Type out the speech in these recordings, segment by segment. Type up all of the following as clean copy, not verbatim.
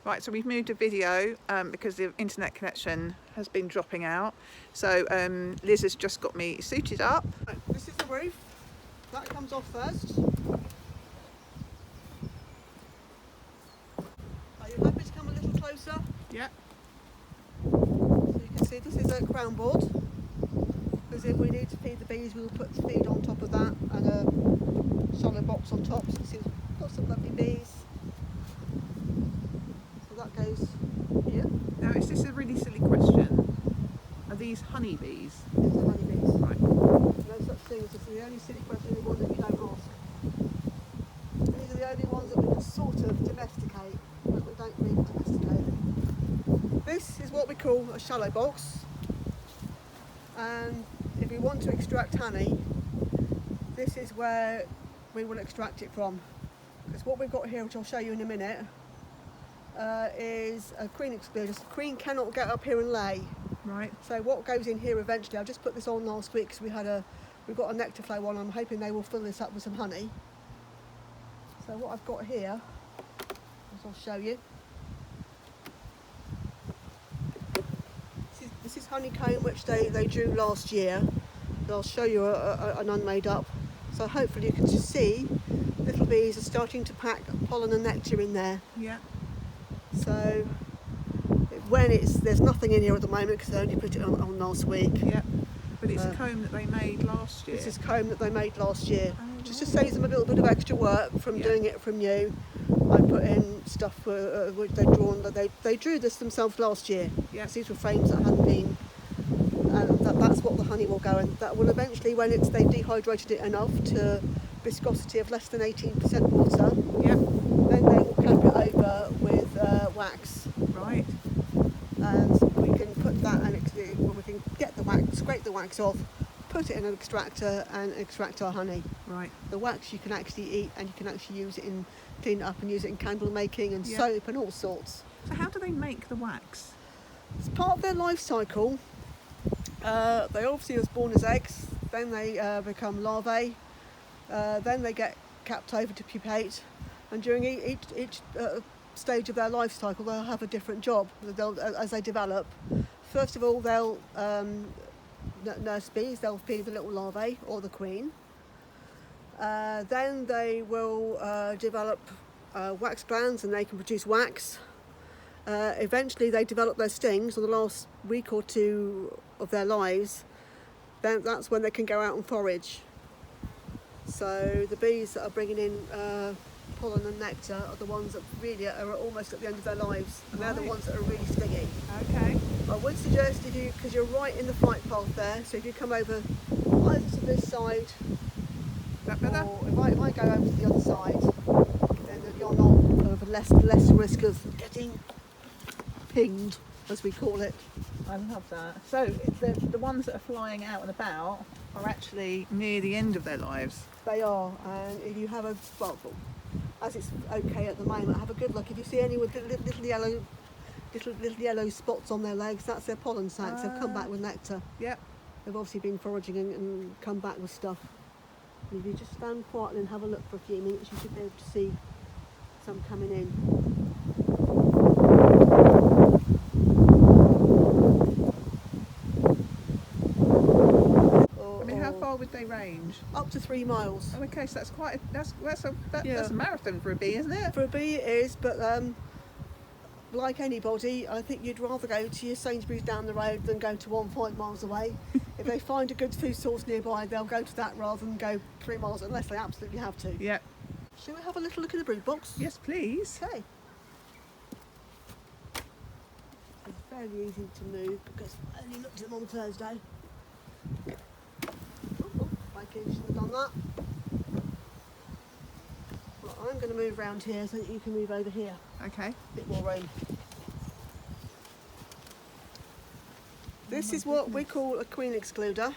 Right, so we've moved a video because the internet connection has been dropping out. So Liz has just got me suited up. Right, this is the roof. That comes off first. Are you happy to come a little closer? Yeah. So you can see this is a crown board. Because if we need to feed the bees, we'll put the feed on top of that and a shallow box on top. So you can see we've got some lovely bees. So that goes here. Now, is this a really silly question? Are these honeybees? These are honeybees. Right. No such thing as this. The only silly question is one that you don't ask. These are the only ones that we can sort of domesticate, but we don't really domesticate. This is what we call a shallow box, and if we want to extract honey, this is where we will extract it from. Because what we've got here, which I'll show you in a minute, is a queen excluder. The queen cannot get up here and lay. Right. So what goes in here eventually, I just put this on last week because we've got a nectar flow on. I'm hoping they will fill this up with some honey. So what I've got here, as I'll show you. This is honeycomb, which they drew last year. I'll show you an unmade up. So hopefully you can just see little bees are starting to pack pollen and nectar in there. Yeah. So there's nothing in here at the moment because they only put it on last week. Yeah. But it's a comb that they made last year. This is comb that they made last year. Oh, Just to save them a little bit of extra work from doing it from you, I put in stuff which they'd drawn. They drew this themselves last year. Yeah. These were frames that hadn't been, and that's what the honey will go in. That will eventually, when they've dehydrated it enough to viscosity of less than 18% water, Yeah. then they will cap it over with wax. Right. And we can put that and we can get the wax, scrape the wax off, put it in an extractor and extract our honey. Right. The wax you can actually eat, and you can actually use it clean it up and use it in candle making and Yeah. soap and all sorts. So how do they make the wax? It's part of their life cycle. They obviously was born as eggs, then they become larvae, then they get capped over to pupate, and during each stage of their life cycle they'll have a different job as they develop. First of all, they'll nurse bees, they'll feed the little larvae or the queen. Then they will develop wax glands and they can produce wax. Eventually they develop their stings on the last week or two of their lives. Then that's when they can go out and forage. So the bees that are bringing in pollen and nectar are the ones that really are almost at the end of their lives, and they're the ones that are really stingy. Okay. I would suggest because you're right in the flight path there, so if you come over either to this side, That better? or if I go over to the other side, then you're not of less risk of getting pinged, as we call it. I love that. So the ones that are flying out and about are actually near the end of their lives. They are, and if you have as it's okay at the moment, have a good look. If you see any with little yellow spots on their legs, that's their pollen sacs. They've come back with nectar. Yep. They've obviously been foraging and come back with stuff. And if you just stand quietly and have a look for a few minutes, you should be able to see some coming in. How far would they range? Up to 3 miles. Oh, okay, so that's quite that's a marathon for a bee, isn't it? For a bee it is, but like anybody, I think you'd rather go to your Sainsbury's down the road than go to one 5 miles away. If they find a good food source nearby, they'll go to that rather than go 3 miles unless they absolutely have to. Yeah. Shall we have a little look in the brood box? Yes, please. Okay. It's fairly easy to move because I only looked at them on Thursday. I should have done that. Well, I'm going to move around here so that you can move over here. Okay. A bit more room. This is what we call a queen excluder.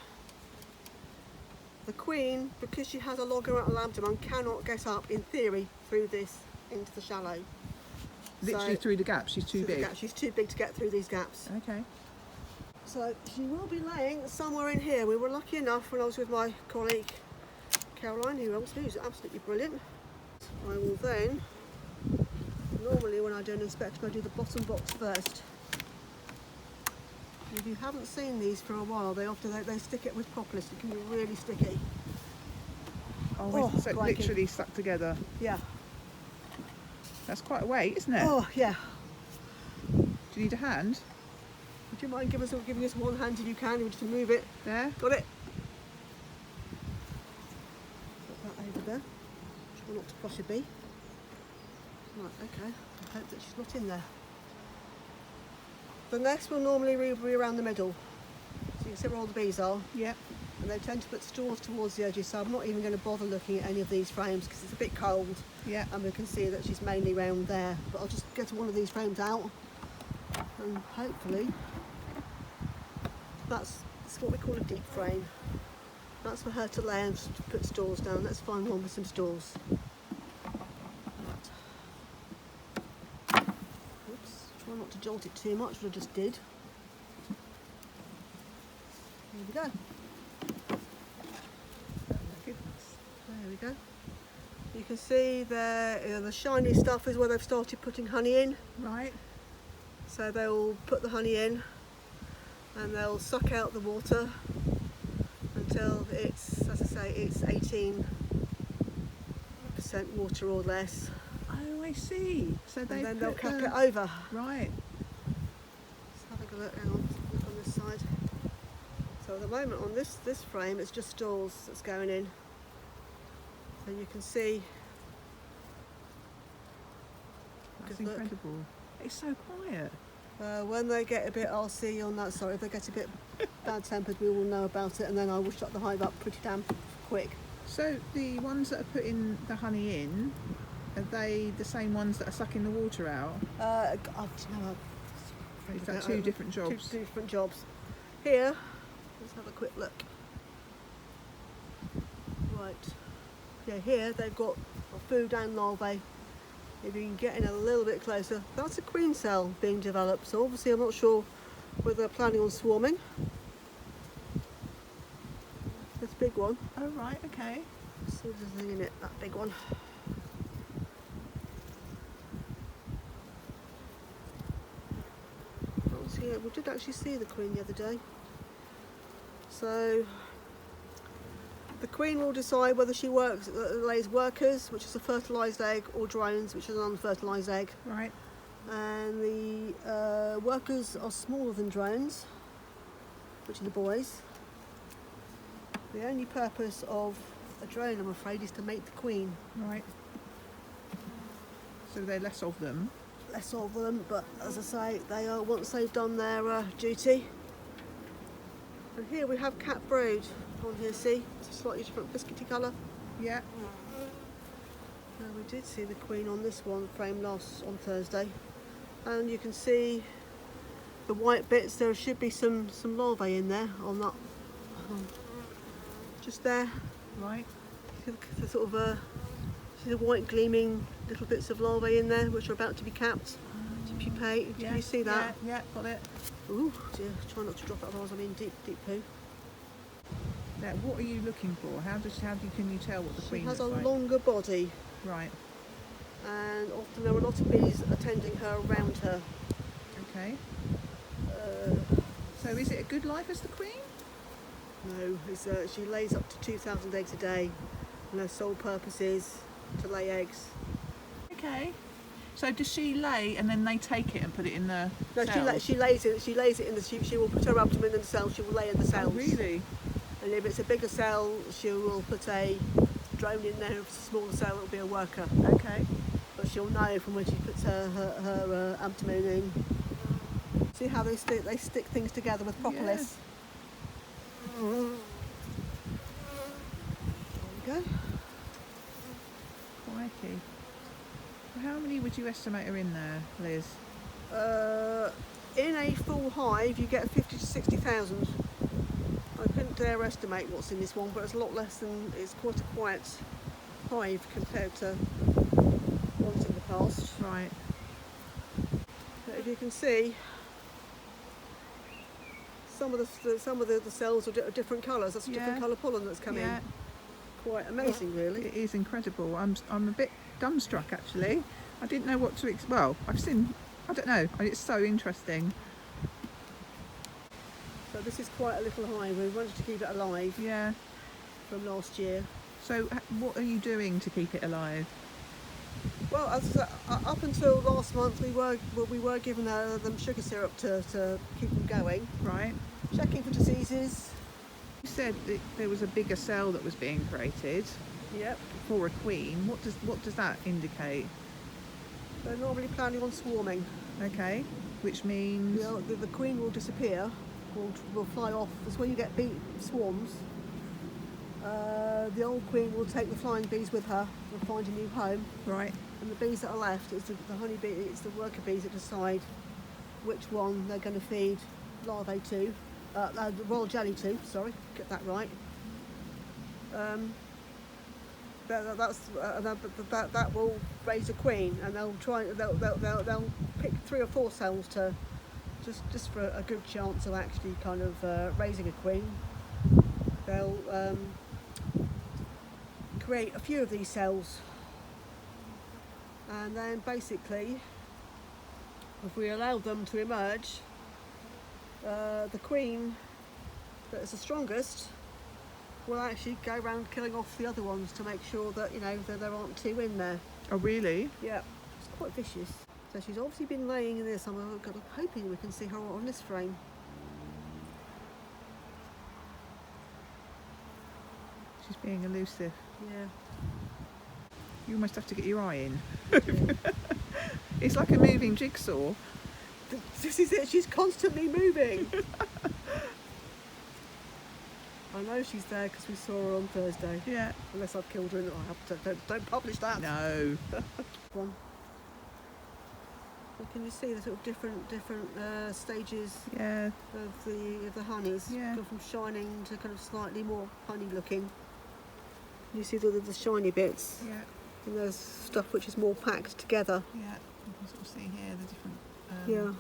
The queen, because she has a longer abdomen, cannot get up, in theory, through this into the shallow. Literally through the gap. She's too big. She's too big to get through these gaps. Okay. So she will be laying somewhere in here. We were lucky enough when I was with my colleague Caroline, who's absolutely brilliant. I will then normally normally when I do an inspection I do the bottom box first. If you haven't seen these for a while, they stick it with propolis. It can be really sticky. Oh, so it's crikey. literally stuck together. Yeah. That's quite a weight, isn't it? Oh yeah. Do you need a hand? Would you mind giving us one hand if you can? You just move it. There. Got it. Put that over there. Try not to crush a bee. Right, okay. I hope that she's not in there. The nest will normally be around the middle. So you can see where all the bees are. Yep. And they tend to put straws towards the edges, so I'm not even going to bother looking at any of these frames because it's a bit cold. Yeah. And we can see that she's mainly round there. But I'll just get one of these frames out and hopefully that's what we call a deep frame. That's for her to lay and put straws down. Let's find one with some straws. Oops, try not to jolt it too much, but I just did. There we go. There we go. You can see there, the shiny stuff is where they've started putting honey in. Right. So they'll put the honey in and they'll suck out the water until it's, as I say, it's 18% water or less. Oh, I see. So they And then they'll put cap the... it over. Right. Let's have a look, hang on, look on this side. So at the moment on this frame it's just straws that's going in. And you can see, That's look. incredible. It's so quiet. when they get a bit RC on that, sorry, if they get a bit bad-tempered we will know about it and then I will shut the hive up pretty damn quick. So the ones that are putting the honey in, are they the same ones that are sucking the water out? Is that two different jobs? Two different jobs. Here, let's have a quick look. Right. Yeah, here they've got food and larvae. If you can get in a little bit closer, that's a queen cell being developed. So obviously I'm not sure whether they're planning on swarming. This big one. Oh, right, okay. Let's see if there's anything in it, that big one. We did actually see the queen the other day. So the queen will decide whether she lays workers, which is a fertilised egg, or drones, which is an unfertilised egg. Right. And the workers are smaller than drones, which are the boys. The only purpose of a drone, I'm afraid, is to mate the queen. Right. So there are less of them. Less of them, but as I say, they are once they've done their duty. And here we have cat brood on here, see? It's a slightly different biscuity colour. Yeah. Now we did see the queen on this one frame on Thursday. And you can see the white bits, there should be some larvae in there on that. Just there. Right. The sort of see the white gleaming little bits of larvae in there which are about to be capped to pupate. Can you see that? Yeah, got it. Ooh dear, try not to drop it otherwise I'm in deep poo. Now, what are you looking for? Can you tell what the She queen has looks a like? longer body Right. and often there are a lot of bees attending her around her. Okay. So is it a good life as the queen? No, she lays up to 2,000 eggs a day and her sole purpose is to lay eggs. Okay. So does she lay and then they take it and put it in the No, cells? she lays it in the, she will put her abdomen in the cell, she will lay in the cells. Oh, really? And if it's a bigger cell, she will put a drone in there. If it's a smaller cell, it'll be a worker. Okay. But she'll know from when she puts her abdomen in. See how they stick things together with propolis? Yeah. There we go. Crikey. How many would you estimate are in there, Liz? In a full hive, you get 50 to 60,000. I couldn't dare estimate what's in this one, but it's a lot less than, it's quite a quiet hive compared to ones in the past. Right. But if you can see, some of the cells are different colours. That's a different colour pollen that's come in. Quite amazing, really. It is incredible. I'm a bit dumbstruck actually. I didn't know what to well, I've seen, I don't know, it's so interesting. So this is quite a little hive. We wanted to keep it alive. Yeah. From last year. So what are you doing to keep it alive? Well, up until last month, we were giving them sugar syrup to keep them going. Right. Checking for diseases. You said that there was a bigger cell that was being created. Yep. For a queen. What does that indicate? They're normally planning on swarming. Okay. Which means the queen will disappear. Will fly off. That's when you get swarms. The old queen will take the flying bees with her and find a new home. Right. And the bees that are left, it's the honeybee, it's the worker bees that decide which one they're going to feed larvae to, the royal jelly to. Sorry, get that right. That will raise a queen, and they'll pick 3 or 4 cells to just for a good chance of actually kind of raising a queen. They'll create a few of these cells, and then basically, if we allow them to emerge, the queen that is the strongest will actually go around killing off the other ones to make sure that that there aren't 2 in there. Oh really? Yeah, it's quite vicious. So she's obviously been laying in this. I'm hoping we can see her on this frame. She's being elusive. Yeah. You almost have to get your eye in. Yeah. It's like a moving jigsaw. This is it. She's constantly moving. I know she's there because we saw her on Thursday. Yeah. Unless I've killed her, and I have to, don't publish that. No. One. Well, can you see the sort of different stages Yeah. of the honeys? Yeah. Go from shining to kind of slightly more honey looking. You see the shiny bits. Yeah. And there's stuff which is more packed together. Yeah. You can sort of see here the different. Yeah.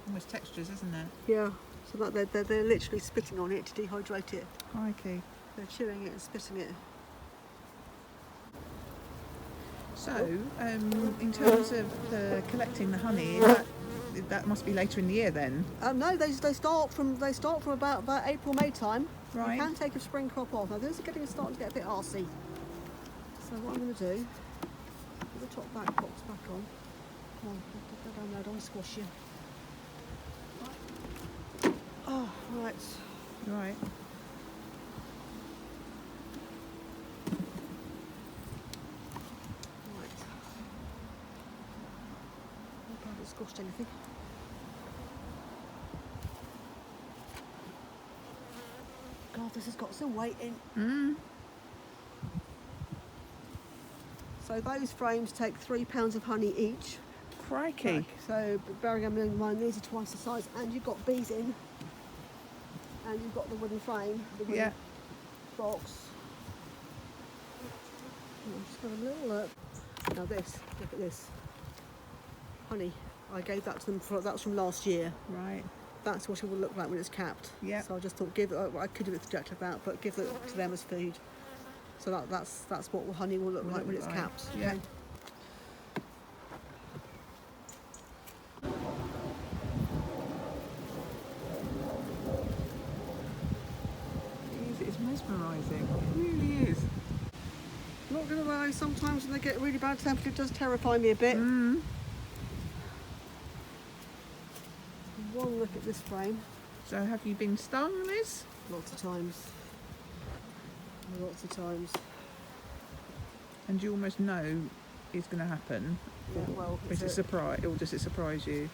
Almost textures, isn't it? Yeah. So that they're literally spitting on it to dehydrate it. Crikey. They're chewing it and spitting it. So, in terms of collecting the honey, that must be later in the year then. No, they start from about April, May time. Right. You can take a spring crop off. Now this is starting to get a bit arsey. So what I'm going to do, put the top back box back on. Come on, go down there, don't squash you. Oh, right. Right. I haven't squashed anything. God, this has got some weight in. So those frames take 3 pounds of honey each. Crikey. So bearing in mind these are twice the size, and you've got bees in, and you've got the wooden frame, the wooden box. I'm just going to have a little look. Now this, look at this. Honey, I gave that to them, that's from last year. Right. That's what it will look like when it's capped. Yeah. So I just thought, I could have extracted that, but give it to them as food. So that's what honey will look like when it's capped. Yeah. Okay. It's mesmerising. It really is. Not going to lie, sometimes when they get really bad temperature, it does terrify me a bit. One look at this frame. So have you been stung, Liz? Lots of times. Lots of times. And you almost know it's going to happen. Yeah, well, Or is it surprise? Or does it surprise you?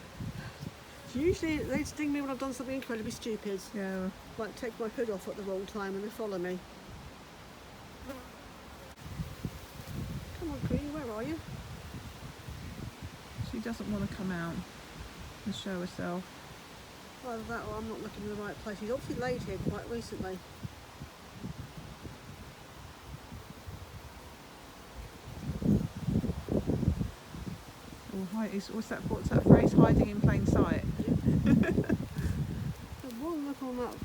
usually they sting me when I've done something incredibly stupid. Yeah. Like take my hood off at the wrong time and they follow me. Come on, Queenie, where are you? She doesn't want to come out and show herself. Either that or I'm not looking in the right place. She's obviously laid here quite recently. What's that phrase? Hiding in plain sight. One look on that.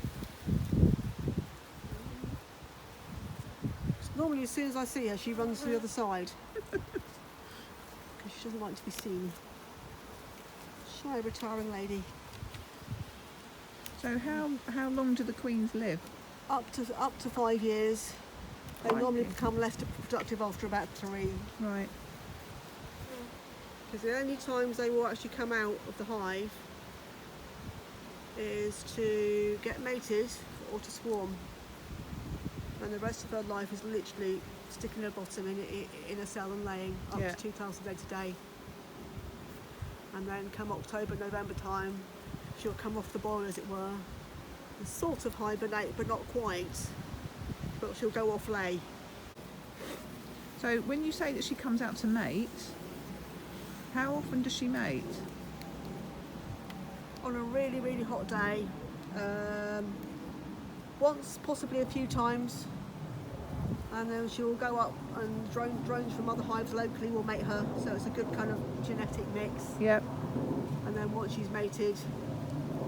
Normally as soon as I see her she runs to the other side. Because she's doesn't like to be seen. Shy retiring lady. So how long do the queens live? Up to 5 years. They normally become less productive after about 3. Right. Because the only times they will actually come out of the hive is to get mated or to swarm. And the rest of her life is literally sticking her bottom in a cell and laying up to 2,000 eggs a day. And then come October, November time, she'll come off the boil, as it were, and sort of hibernate, but not quite. But she'll go off lay. So when you say that she comes out to mate, how often does she mate? On a really, really hot day, once, possibly a few times, and then she will go up and drones from other hives locally will mate her, so it's a good kind of genetic mix. Yep. And then once she's mated,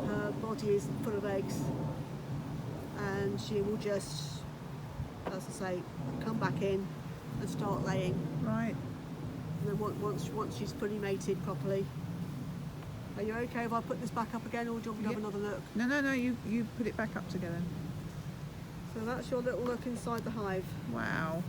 her body is full of eggs, and she will just, as I say, come back in and start laying. Right. And then once she's fully mated properly. Are you okay if I put this back up again, or do you want me to have another look? No, you put it back up together. So that's your little look inside the hive. Wow.